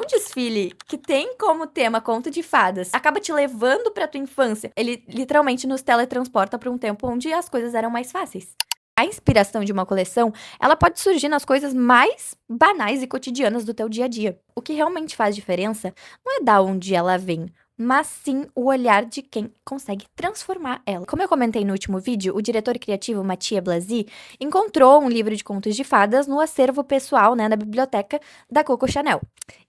um desfile que tem como tema conto de fadas, acaba te levando pra tua infância, ele literalmente nos teletransporta pra um tempo onde as coisas eram mais fáceis. A inspiração de uma coleção, ela pode surgir nas coisas mais banais e cotidianas do teu dia a dia. O que realmente faz diferença não é da onde ela vem, mas sim o olhar de quem consegue transformar ela. Como eu comentei no último vídeo, o diretor criativo Mathieu Blasi encontrou um livro de contos de fadas no acervo pessoal, da biblioteca da Coco Chanel.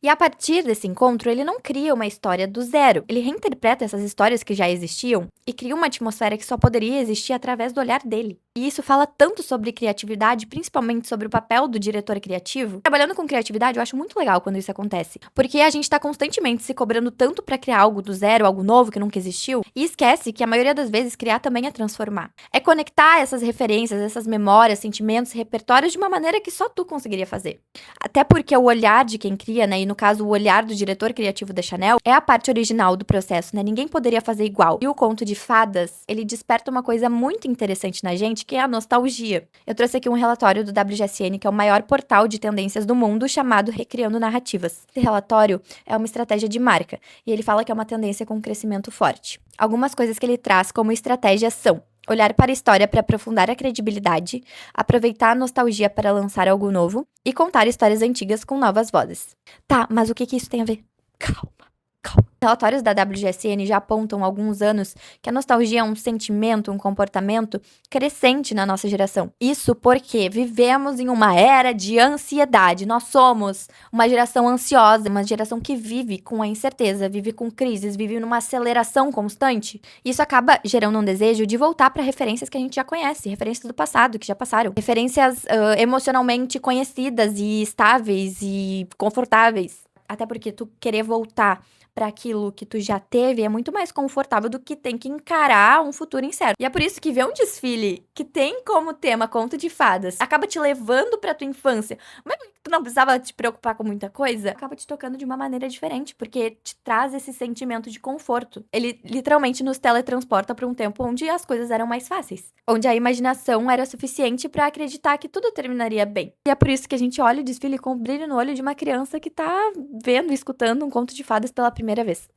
E a partir desse encontro, ele não cria uma história do zero. Ele reinterpreta essas histórias que já existiam e cria uma atmosfera que só poderia existir através do olhar dele. E isso fala tanto sobre criatividade, principalmente sobre o papel do diretor criativo. Trabalhando com criatividade, eu acho muito legal quando isso acontece, porque a gente tá constantemente se cobrando tanto pra criar algo do zero, algo novo que nunca existiu, e esquece que a maioria das vezes criar também é transformar. É conectar essas referências, essas memórias, sentimentos, repertórios de uma maneira que só tu conseguiria fazer. Até porque o olhar de quem cria, e no caso o olhar do diretor criativo da Chanel, é a parte original do processo, Ninguém poderia fazer igual. E o conto de fadas, ele desperta uma coisa muito interessante na gente, que é a nostalgia. Eu trouxe aqui um relatório do WGSN, que é o maior portal de tendências do mundo, chamado Recriando Narrativas. Esse relatório é uma estratégia de marca, e ele fala que é uma tendência com crescimento forte. Algumas coisas que ele traz como estratégia são: olhar para a história para aprofundar a credibilidade, aproveitar a nostalgia para lançar algo novo e contar histórias antigas com novas vozes. Tá, mas o que isso tem a ver? Calma. Relatórios da WGSN já apontam há alguns anos que a nostalgia é um sentimento, um comportamento crescente na nossa geração. Isso porque vivemos em uma era de ansiedade. Nós somos uma geração ansiosa, uma geração que vive com a incerteza, vive com crises, vive numa aceleração constante. Isso acaba gerando um desejo de voltar para referências que a gente já conhece, referências do passado, que já passaram. Referências emocionalmente conhecidas e estáveis e confortáveis. Até porque tu querer voltar para aquilo que tu já teve é muito mais confortável do que tem que encarar um futuro incerto. E é por isso que ver um desfile que tem como tema conto de fadas acaba te levando pra tua infância, mas tu não precisava te preocupar com muita coisa, acaba te tocando de uma maneira diferente, porque te traz esse sentimento de conforto. Ele literalmente nos teletransporta pra um tempo onde as coisas eram mais fáceis, onde a imaginação era suficiente pra acreditar que tudo terminaria bem. E é por isso que a gente olha o desfile com o brilho no olho de uma criança que tá vendo e escutando um conto de fadas pela primeira vez.